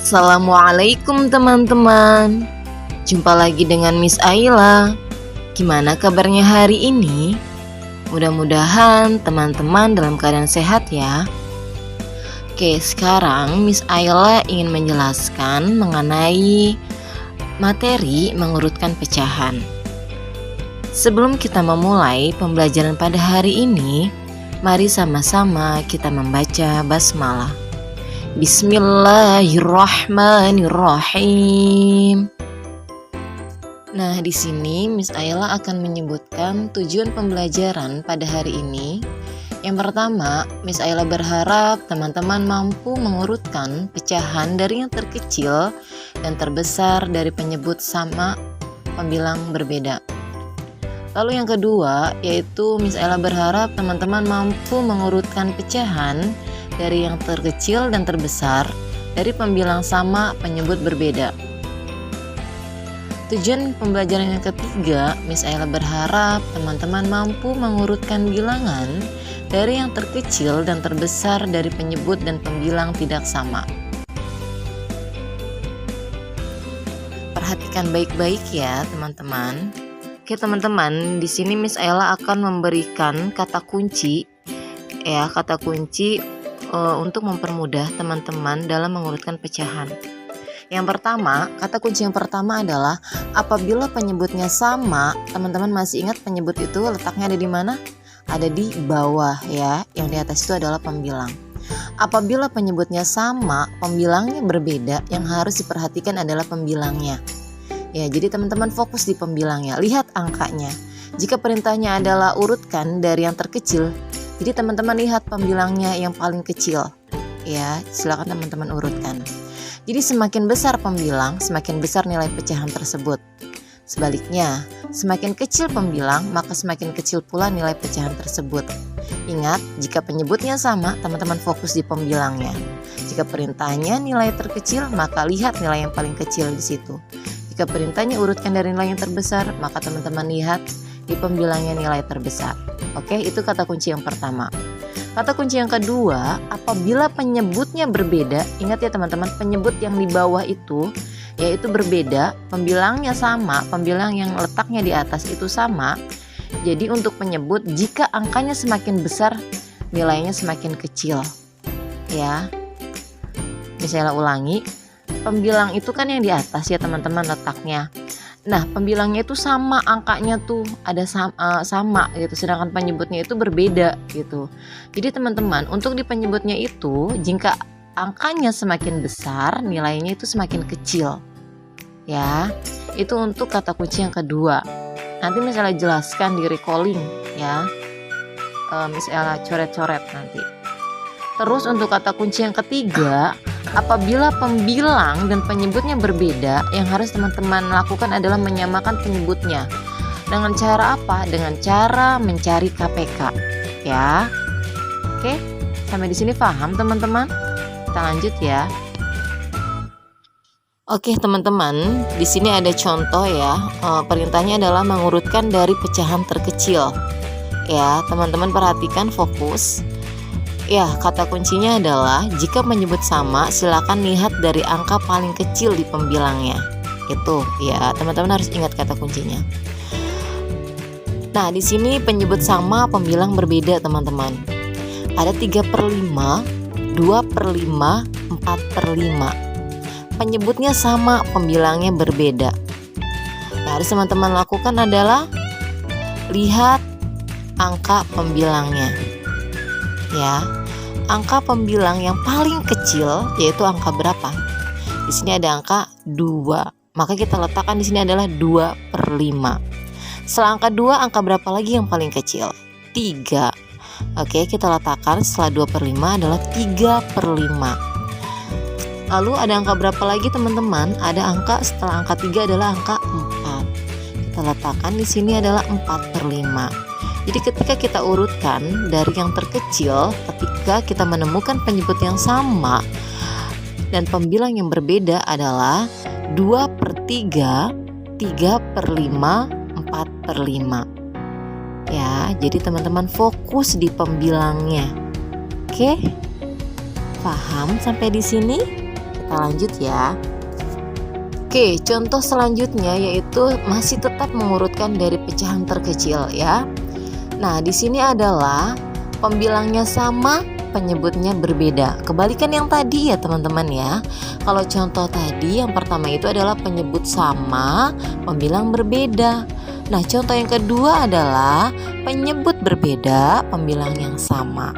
Assalamualaikum teman-teman. Jumpa lagi dengan Miss Ayla. Gimana kabarnya hari ini? Mudah-mudahan teman-teman dalam keadaan sehat ya. Oke, sekarang Miss Ayla ingin menjelaskan mengenai materi mengurutkan pecahan. Sebelum kita memulai pembelajaran pada hari ini, mari sama-sama kita membaca basmalah. Bismillahirrahmanirrahim. Nah, di sini Miss Ayla akan menyebutkan tujuan pembelajaran pada hari ini. Yang pertama, Miss Ayla berharap teman-teman mampu mengurutkan pecahan dari yang terkecil dan terbesar dari penyebut sama pembilang berbeda. Lalu yang kedua, yaitu Miss Ayla berharap teman-teman mampu mengurutkan pecahan dari yang terkecil dan terbesar dari pembilang sama penyebut berbeda. Tujuan pembelajaran yang ketiga, Miss Ayla berharap teman-teman mampu mengurutkan bilangan dari yang terkecil dan terbesar dari penyebut dan pembilang tidak sama. Perhatikan baik-baik ya teman-teman. Oke teman-teman, di sini Miss Ayla akan memberikan kata kunci untuk mempermudah teman-teman dalam mengurutkan pecahan. Yang pertama, kata kunci yang pertama adalah apabila penyebutnya sama. Teman-teman masih ingat penyebut itu letaknya ada di mana? Ada di bawah ya, yang di atas itu adalah pembilang. Apabila penyebutnya sama, pembilangnya berbeda, yang harus diperhatikan adalah pembilangnya. Ya, jadi teman-teman fokus di pembilangnya, lihat angkanya. Jika perintahnya adalah urutkan dari yang terkecil, jadi teman-teman lihat pembilangnya yang paling kecil. Ya, silakan teman-teman urutkan. Jadi semakin besar pembilang, semakin besar nilai pecahan tersebut. Sebaliknya, semakin kecil pembilang, maka semakin kecil pula nilai pecahan tersebut. Ingat, jika penyebutnya sama, teman-teman fokus di pembilangnya. Jika perintahnya nilai terkecil, maka lihat nilai yang paling kecil di situ. Jika perintahnya urutkan dari nilai yang terbesar, maka teman-teman lihat di pembilangnya nilai terbesar. Oke, itu kata kunci yang pertama. Kata kunci yang kedua, apabila penyebutnya berbeda, ingat ya teman-teman, penyebut yang di bawah itu yaitu berbeda, pembilangnya sama, pembilang yang letaknya di atas itu sama. Jadi untuk penyebut, jika angkanya semakin besar, nilainya semakin kecil. Ya, misalnya ulangi, pembilang itu kan yang di atas ya teman-teman letaknya. Nah, pembilangnya itu sama, angkanya tuh ada sama gitu, sedangkan penyebutnya itu berbeda gitu. Jadi teman-teman, untuk di penyebutnya itu, jika angkanya semakin besar, nilainya itu semakin kecil. Ya, itu untuk kata kunci yang kedua. Nanti misalnya jelaskan di recalling ya, misalnya coret-coret nanti. Terus untuk kata kunci yang ketiga, apabila pembilang dan penyebutnya berbeda, yang harus teman-teman lakukan adalah menyamakan penyebutnya. Dengan cara apa? Dengan cara mencari KPK. Ya. Oke, sampai di sini paham teman-teman? Kita lanjut ya. Oke teman-teman, di sini ada contoh ya. Perintahnya adalah mengurutkan dari pecahan terkecil. Ya, teman-teman perhatikan, fokus. Ya, kata kuncinya adalah jika menyebut sama, silakan lihat dari angka paling kecil di pembilangnya. Itu ya, teman-teman harus ingat kata kuncinya. Nah, di sini penyebut sama, pembilang berbeda teman-teman. Ada 3/5, 2/5, 4/5. Penyebutnya sama, pembilangnya berbeda. Nah, harus teman-teman lakukan adalah lihat angka pembilangnya. Ya, angka pembilang yang paling kecil yaitu angka berapa? Di sini ada angka 2. Maka kita letakkan di sini adalah 2/5. Setelah angka 2, angka berapa lagi yang paling kecil? 3. Oke, kita letakkan setelah 2/5 adalah 3/5. Lalu ada angka berapa lagi teman-teman? Ada angka setelah angka 3 adalah angka 4. Kita letakkan di sini adalah 4/5. Jadi ketika kita urutkan dari yang terkecil, ketika kita menemukan penyebut yang sama dan pembilang yang berbeda adalah 2/3, 3/5, 4/5. Ya, jadi teman-teman fokus di pembilangnya. Oke? Paham sampai di sini? Kita lanjut ya. Oke, contoh selanjutnya yaitu masih tetap mengurutkan dari pecahan terkecil ya. Nah, di sini adalah pembilangnya sama, penyebutnya berbeda. Kebalikan yang tadi ya teman-teman ya. Kalau contoh tadi yang pertama itu adalah penyebut sama, pembilang berbeda. Nah, contoh yang kedua adalah penyebut berbeda, pembilang yang sama.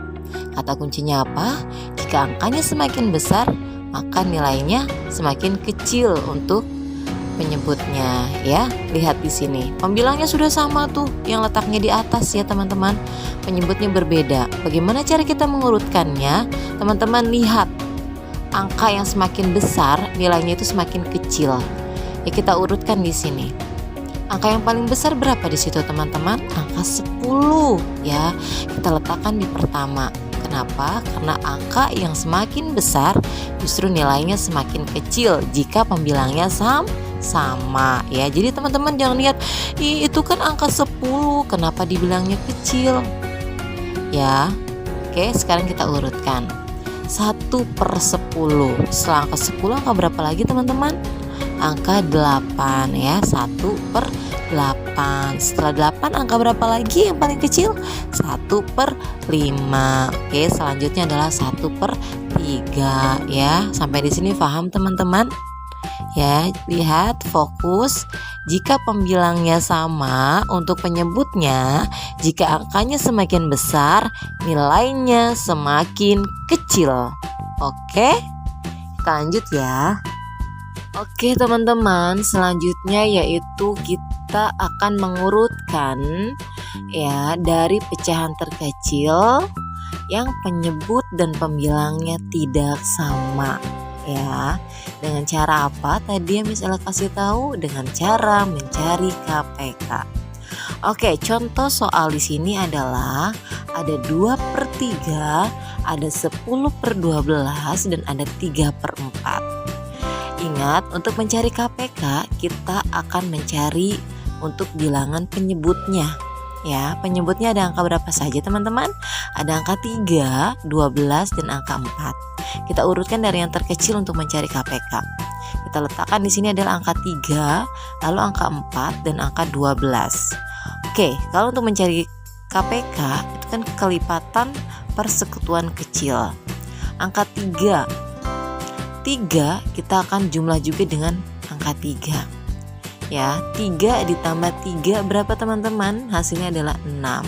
Kata kuncinya apa? Jika angkanya semakin besar, maka nilainya semakin kecil untuk penyebutnya ya. Lihat di sini, pembilangnya sudah sama tuh yang letaknya di atas ya teman-teman. Penyebutnya berbeda. Bagaimana cara kita mengurutkannya? Teman-teman lihat, angka yang semakin besar nilainya itu semakin kecil. Ya, kita urutkan di sini. Angka yang paling besar berapa di situ teman-teman? Angka 10 ya. Kita letakkan di pertama. Kenapa? Karena angka yang semakin besar justru nilainya semakin kecil jika pembilangnya sama ya. Jadi teman-teman jangan lihat, itu kan angka 10, kenapa dibilangnya kecil? Ya. Oke, sekarang kita urutkan 1/10. Setelah angka 10, angka berapa lagi teman-teman? Angka 8 ya. 1/8. Setelah 8 angka berapa lagi yang paling kecil? 1/5. Oke, selanjutnya adalah 1/3 ya. Sampai di sini paham teman-teman? Ya, lihat, fokus. Jika pembilangnya sama untuk penyebutnya, jika angkanya semakin besar, nilainya semakin kecil. Oke, kita lanjut ya. Oke teman-teman, selanjutnya yaitu kita akan mengurutkan ya dari pecahan terkecil yang penyebut dan pembilangnya tidak sama ya. Dengan cara apa? Tadi yang misalnya kasih tahu dengan cara mencari KPK. Oke, contoh soal di sini adalah ada 2/3, ada 10/12 dan ada 3/4. Ingat, untuk mencari KPK kita akan mencari untuk bilangan penyebutnya ya. Penyebutnya ada angka berapa saja teman-teman? Ada angka 3, 12 dan angka 4. Kita urutkan dari yang terkecil untuk mencari KPK. Kita letakkan di sini adalah angka 3, lalu angka 4 dan angka 12. Oke, kalau untuk mencari KPK itu kan kelipatan persekutuan kecil. Angka 3 kita akan jumlah juga dengan angka 3 ya. 3 ditambah 3 berapa teman-teman? Hasilnya adalah 6.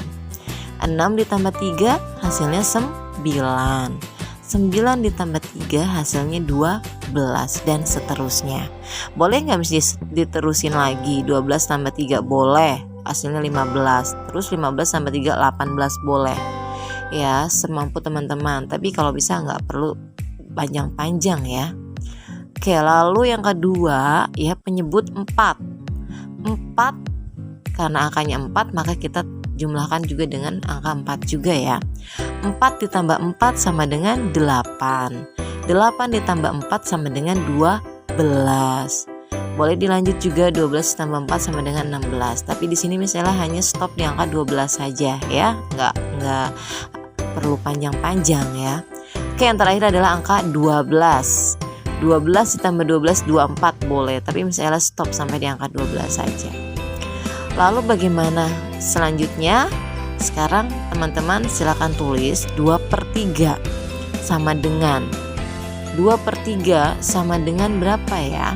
6 ditambah 3 hasilnya 9. 9 ditambah 3 hasilnya 12 dan seterusnya. Boleh nggak mesti diterusin lagi? 12 tambah 3 boleh, hasilnya 15. Terus 15 tambah 3 18 boleh ya, semampu teman-teman. Tapi kalau bisa nggak perlu panjang-panjang ya. Oke, lalu yang kedua ya, penyebut 4 karena angkanya 4 maka kita jumlahkan juga dengan angka 4 juga ya. 4 ditambah 4 sama dengan 8. 8 ditambah 4 sama dengan 12. Boleh dilanjut juga, 12 ditambah 4 sama dengan 16. Tapi di sini misalnya hanya stop di angka 12 saja ya. Nggak perlu panjang-panjang ya. Oke, yang terakhir adalah angka 12. 12 ditambah 12 24 boleh, tapi misalnya stop sampai di angka 12 saja. Lalu bagaimana selanjutnya? Sekarang teman-teman silakan tulis 2/3 sama dengan 2/3 sama dengan berapa ya?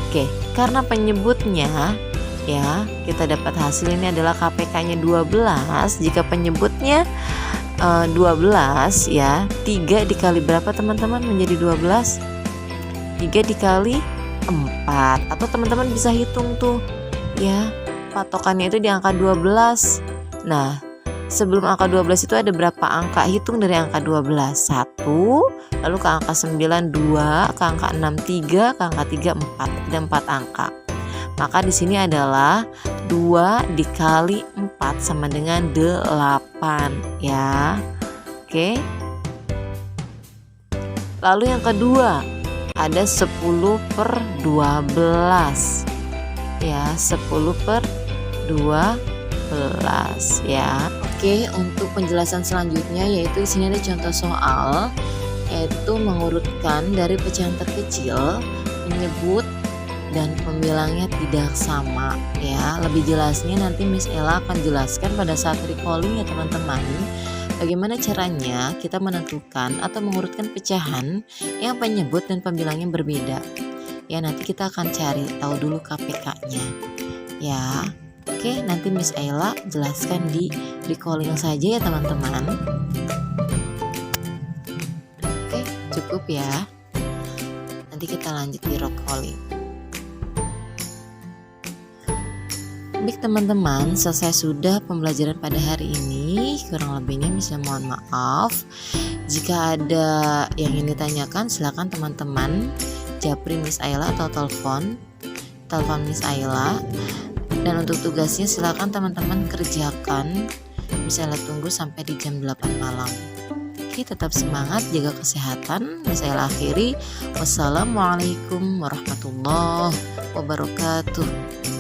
Oke, karena penyebutnya ya, kita dapat hasil ini adalah KPK-nya 12. Jika penyebutnya 12 ya, 3 dikali berapa teman-teman menjadi 12? 3 dikali 4. Atau teman-teman bisa hitung tuh ya, patokannya itu di angka 12. Nah, sebelum angka 12 itu ada berapa angka? Hitung dari angka 12. 1, lalu ke angka 9 2, ke angka 6 3, ke angka 3 4. Ada 4 angka. Maka di sini adalah 2 dikali 4 sama dengan 8 ya. Oke. Lalu yang kedua ada 10/12 ya, 10/12 ya. Oke, untuk penjelasan selanjutnya yaitu di sini ada contoh soal yaitu mengurutkan dari pecahan terkecil, menyebut dan pembilangnya tidak sama ya. Lebih jelasnya nanti Miss Ella akan jelaskan pada saat recalling ya teman-teman, bagaimana caranya kita menentukan atau mengurutkan pecahan yang penyebut dan pembilangnya berbeda. Ya, nanti kita akan cari tahu dulu KPK-nya ya. Oke, nanti Miss Ella jelaskan di recalling saja ya teman-teman. Oke, cukup ya. Nanti kita lanjut di recalling. Baik teman-teman, selesai sudah pembelajaran pada hari ini. Kurang lebihnya Miss mohon maaf. Jika ada yang ingin ditanyakan, silakan teman-teman japri Miss Ayla atau telepon Miss Ayla. Dan untuk tugasnya silakan teman-teman kerjakan. Miss Ayla tunggu sampai di jam 8 malam. Oke, tetap semangat, jaga kesehatan. Miss Ayla akhiri. Wassalamualaikum warahmatullahi wabarakatuh.